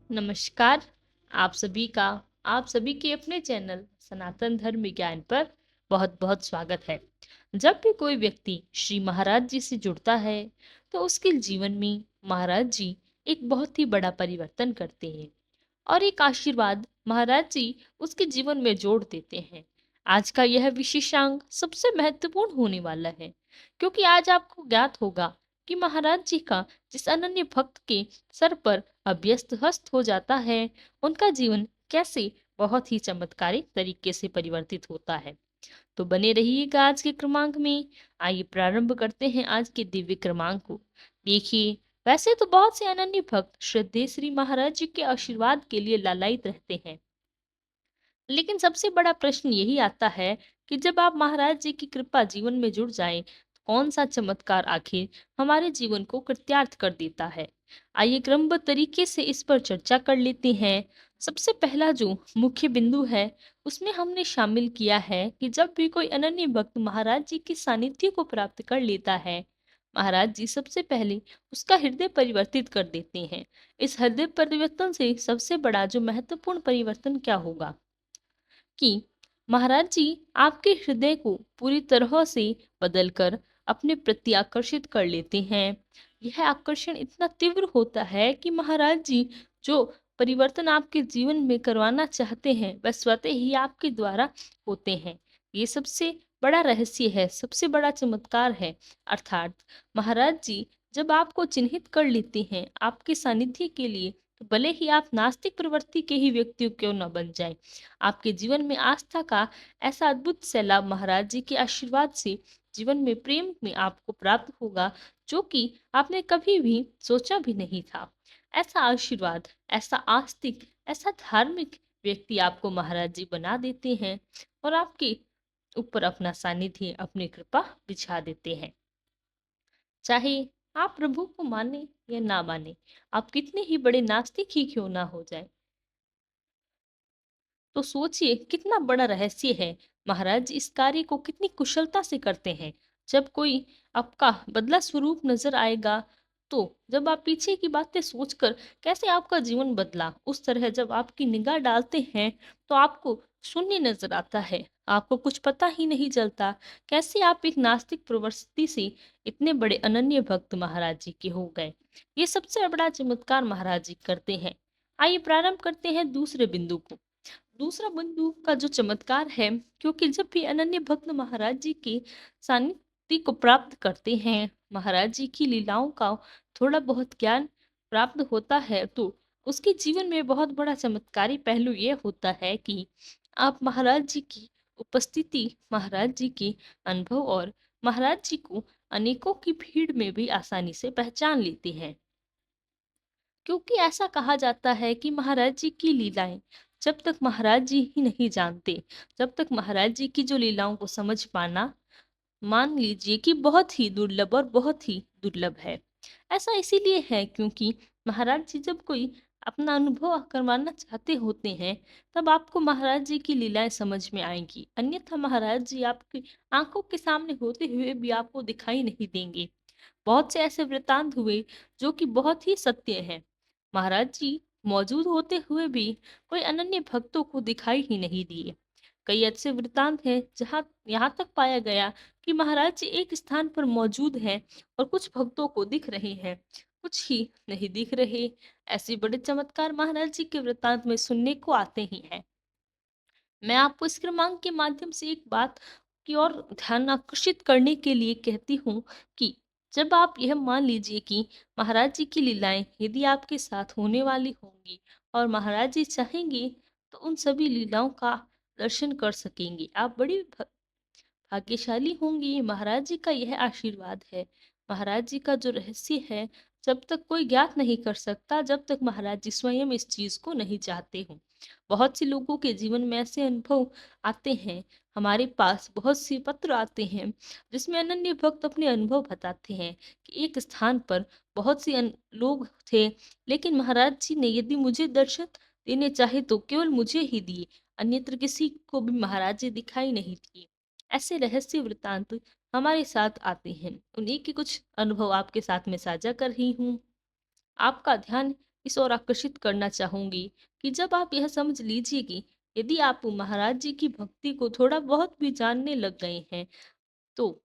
नमस्कार। आप सभी का आप सभी के अपने चैनल सनातन धर्म विज्ञान पर बहुत बहुत स्वागत है। जब भी कोई व्यक्ति श्री महाराज जी से जुड़ता है तो उसके जीवन में महाराज जी एक बहुत ही बड़ा परिवर्तन करते हैं और एक आशीर्वाद महाराज जी उसके जीवन में जोड़ देते हैं। आज का यह विशेषांक सबसे महत्वपूर्ण होने वाला है, क्योंकि आज आपको ज्ञात होगा कि महाराज जी का जिस अनन्य भक्त के सर पर अभ्यस्त हस्त हो जाता है, उनका जीवन कैसे बहुत ही चमत्कारिक तरीके से परिवर्तित होता है। तो बने रहिएगा आज के क्रमांक में। आइए प्रारंभ करते हैं आज के दिव्य क्रमांक को। देखिए, वैसे तो बहुत से अनन्य भक्त श्रद्धेय श्री महाराज जी के आशीर्वाद के लिए लालायित रहते हैं, लेकिन सबसे बड़ा प्रश्न यही आता है कि जब आप महाराज जी की कृपा जीवन में जुड़ जाएं, तो कौन सा चमत्कार आखिर हमारे जीवन को कृत्यार्थ कर देता है। आइए क्रमबद्ध तरीके से इस पर चर्चा कर लेते हैं। सबसे पहला जो मुख्य बिंदु है, उसमें हमने शामिल किया है कि जब भी कोई अनन्य भक्त महाराज जी के सानिध्य को प्राप्त कर लेता है, महाराज जी सबसे पहले उसका हृदय परिवर्तित कर देते हैं। इस हृदय परिवर्तन से सबसे बड़ा जो महत्वपूर्ण परिवर्तन क्या होगा कि महाराज जी आपके हृदय को पूरी तरह से बदलकर अपने प्रति आकर्षित कर लेते हैं। यह आकर्षण इतना तीव्र होता है कि महाराज जी जो परिवर्तन आपके जीवन में करवाना चाहते हैं, वह स्वतः ही आपके द्वारा होते हैं। ये सबसे बड़ा रहस्य है, सबसे बड़ा चमत्कार है। अर्थात महाराज जी जब आपको चिन्हित कर लेते हैं आपके सानिध्य के लिए, तो भले ही आप नास्तिक प्रवृत्ति के ही व्यक्ति क्यों न बन जाए, आपके जीवन में आस्था का ऐसा अद्भुत सैलाब महाराज जी के आशीर्वाद से जीवन में प्रेम में आपको प्राप्त होगा, जो कि आपने कभी भी सोचा भी नहीं था। ऐसा आशीर्वाद, ऐसा आस्तिक, ऐसा धार्मिक व्यक्ति आपको महाराज जी बना देते हैं और आपके ऊपर अपना सानिध्य, अपनी कृपा बिछा देते हैं। चाहे आप प्रभु को माने या ना माने, आप कितने ही बड़े नास्तिक ही क्यों ना हो जाए, तो सोचिए कितना बड़ा रहस्य है। महाराज जी इस कार्य को कितनी कुशलता से करते हैं। जब कोई आपका बदला स्वरूप नजर आएगा, तो जब आप पीछे की बातें सोचकर कैसे आपका जीवन बदला, उस तरह जब आपकी निगाह डालते हैं तो आपको शून्य नजर आता है। आपको कुछ पता ही नहीं चलता कैसे आप एक नास्तिक प्रवृत्ति से इतने बड़े अनन्य भक्त महाराज जी के हो गए। ये सबसे बड़ा चमत्कार महाराज जी करते हैं। आइए प्रारंभ करते हैं दूसरे बिंदु को। दूसरा बिंदु का जो चमत्कार है, क्योंकि जब भी अनन्य भक्त महाराज जी के सानिध्य को प्राप्त करते हैं, महाराज जी की लीलाओं का थोड़ा बहुत ज्ञान प्राप्त होता है, तो उसके जीवन में बहुत बड़ा चमत्कारी पहलू यह होता है कि आप महाराज जी की उपस्थिति, महाराज जी के अनुभव और महाराज जी को अनेकों की भीड़ में भी आसानी से पहचान लेते हैं। क्योंकि ऐसा कहा जाता है कि महाराज जी की लीलाएं जब तक महाराज जी ही नहीं जानते, जब तक महाराज जी की जो लीलाओं को समझ पाना, मान लीजिए कि बहुत ही दुर्लभ और बहुत ही दुर्लभ है। ऐसा इसीलिए है क्योंकि महाराज जी जब कोई अपना अनुभव करवाना चाहते होते हैं, तब आपको महाराज जी की लीलाएं समझ में आएंगी, अन्यथा महाराज जी आपकी आंखों के सामने होते हुए भी आपको दिखाई नहीं देंगे। बहुत से ऐसे वृतांत हुए जो कि बहुत ही सत्य हैं। महाराज जी मौजूद होते हुए भी कोई अनन्य भक्तों को दिखाई ही नहीं दिए। कई ऐसे वृतांत हैं जहां यहाँ तक पाया गया कि महाराज जी एक स्थान पर मौजूद हैं और कुछ भक्तों को दिख रहे हैं, कुछ ही नहीं दिख रहे। ऐसे बड़े चमत्कार महाराज जी के वृतांत में सुनने को आते ही हैं। मैं आपको इस क्रमांक के माध्यम से एक बात की ओर ध्यान आकर्षित करने के लिए कहती हूँ कि जब आप यह मान लीजिए कि महाराज जी की लीलाएं यदि आपके साथ होने वाली होंगी और महाराज जी चाहेंगे, तो उन सभी लीलाओं का दर्शन कर सकेंगे। आप बड़ी भाग्यशाली होंगी। महाराज जी का यह आशीर्वाद है। महाराज जी का जो रहस्य है, जब तक कोई ज्ञात नहीं कर सकता, जब तक महाराज जी स्वयं इस चीज को नहीं चाहते हो। बहुत से लोगों के जीवन में ऐसे अनुभव आते हैं, हमारे पास बहुत से पत्र आते हैं जिसमें अनन्य भक्त अपने अनुभव बताते हैं कि एक स्थान पर बहुत से लोग थे, लेकिन महाराज जी ने यदि मुझे दर्शन देने चाहे तो केवल मुझे ही दिए, अन्यत्र किसी को भी महाराज जी दिखाई नहीं दिए। ऐसे रहस्य वृतांत हमारे साथ आते हैं। उन्हीं के कुछ अनुभव आपके साथ में साझा कर रही हूँ। आपका ध्यान इस ओर आकर्षित करना चाहूंगी कि जब आप यह समझ लीजिए कि यदि आप महाराज जी की भक्ति को थोड़ा बहुत भी जानने लग गए हैं, तो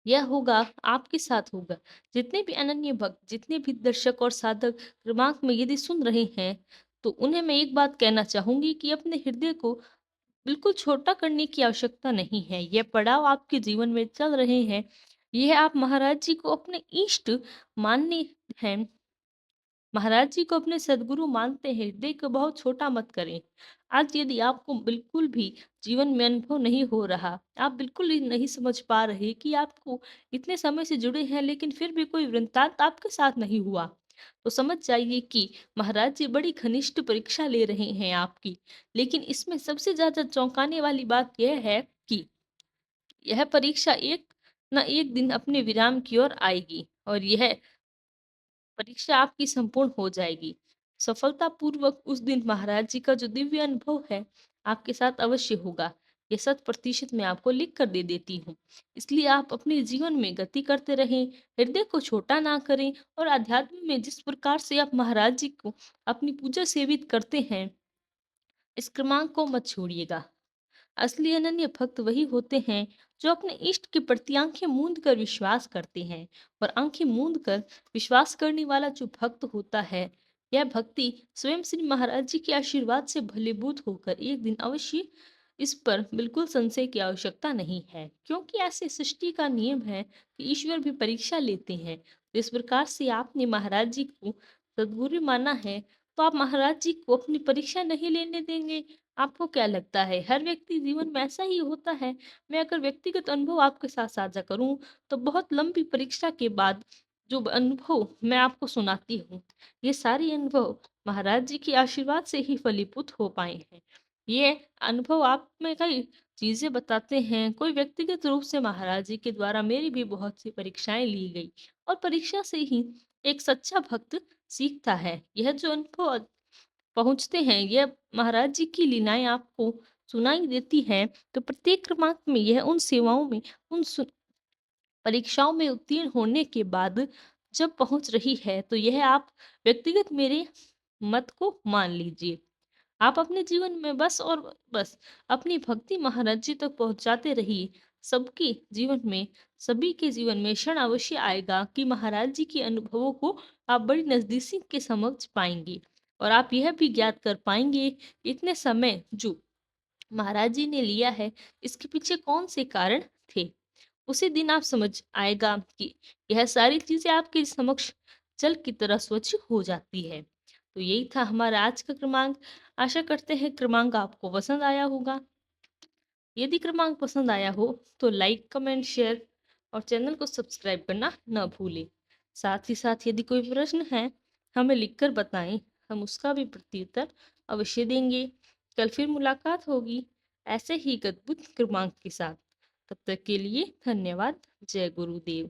यह होगा, आपके साथ होगा। जितने भी अनन्य भक्त, जितने भी दर्शक और साधक क्रमांक में यदि सुन रहे हैं, तो उन्हें मैं एक बात कहना चाहूंगी कि अपने हृदय को बिल्कुल छोटा करने की आवश्यकता नहीं है। यह पड़ाव आपके जीवन में चल रहे हैं, यह आप महाराज जी को अपने इष्ट मानने हैं, महाराज जी को अपने सद्गुरु मानते हैं, हृदय को बहुत छोटा मत करें। आज यदि आपको बिल्कुल भी जीवन में अनुभव नहीं हो रहा, आप बिल्कुल ही नहीं समझ पा रहे कि आपको इतने समय से जुड़े हैं लेकिन फिर भी कोई वृत्तांत आपके साथ नहीं हुआ, तो समझ जाइए कि महाराज जी बड़ी घनिष्ठ परीक्षा ले रहे हैं आपकी। लेकिन इसमें सबसे ज्यादा चौंकाने वाली बात यह है कि यह परीक्षा एक न एक दिन अपने विराम की ओर आएगी, और यह परीक्षा आपकी संपूर्ण हो जाएगी। सफलतापूर्वक उस दिन महाराज जी का जो दिव्य अनुभव है, आपके साथ अवश्य होगा। ये 100% मैं आपको लिख कर दे देती हूँ। इसलिए आप अपने जीवन में गति करते रहें, हृदय को छोटा ना करें, और अध्यात्म में जिस प्रकार से आप महाराज जी को अपनी पूजा सेवित करते हैं, इस क्रमांक को मत छोड़िएगा। असली अनन्य भक्त वही होते हैं जो अपने इष्ट के प्रति आंखें मूंद कर विश्वास करते हैं। और आंखें मूंद कर विश्वास करने वाला जो भक्त होता है, यह भक्ति स्वयं श्री महाराज जी के आशीर्वाद से भलीभूत होकर एक दिन अवश्य, इस पर बिल्कुल संशय की आवश्यकता नहीं है, क्योंकि ऐसे सृष्टि का नियम है कि ईश्वर भी परीक्षा लेते हैं। जिस प्रकार से आपने महाराज जी को सदगुरु माना है, तो आप महाराज जी को अपनी परीक्षा नहीं लेने देंगे? आपको क्या लगता है हर व्यक्ति जीवन में ऐसा ही होता है? मैं अगर व्यक्तिगत अनुभव आपके साथ साझा करूं, तो बहुत लंबी परीक्षा के बाद जो अनुभव मैं आपको सुनाती हूँ, ये सारे अनुभव महाराज जी के आशीर्वाद से ही फलीभूत हो पाए हैं। ये अनुभव आप में कई चीजें बताते हैं। कोई व्यक्तिगत रूप से महाराज जी के द्वारा मेरी भी बहुत सी परीक्षाएं ली गई, और परीक्षा से ही एक सच्चा भक्त सीखता है। यह जो अनुभव पहुँचते हैं, यह महाराज जी की लीलाएँ आपको सुनाई देती हैं, तो प्रत्येक क्रमांक में यह उन सेवाओं में, उन परीक्षाओं में उत्तीर्ण होने के बाद जब पहुँच रही है, तो यह आप व्यक्तिगत मेरे मत को मान लीजिए। आप अपने जीवन में बस और बस अपनी भक्ति महाराज जी तक पहुँचाते रहिए। सबके जीवन में, सभी के जीवन में क्षण अवश्य आएगा कि महाराज जी के अनुभवों को आप बड़ी नज़दीकी के समक्ष पाएँगे। और आप यह भी ज्ञात कर पाएँगे, इतने समय जो महाराज जी ने लिया है, इसके पीछे कौन से कारण थे। उसी दिन आप समझ आएगा कि यह सारी चीज़ें आपके समक्ष जल की तरह स्वच्छ हो जाती है। तो यही था हमारा आज का क्रमांक। आशा करते हैं क्रमांक आपको पसंद आया होगा। यदि क्रमांक पसंद आया हो, तो लाइक, कमेंट, शेयर और चैनल को सब्सक्राइब करना न भूलें। साथ ही साथ यदि कोई प्रश्न है, हमें लिखकर बताएं, हम उसका भी प्रत्युत्तर अवश्य देंगे। कल फिर मुलाकात होगी ऐसे ही एक अद्भुत क्रमांक के साथ। तब तक के लिए धन्यवाद। जय गुरुदेव।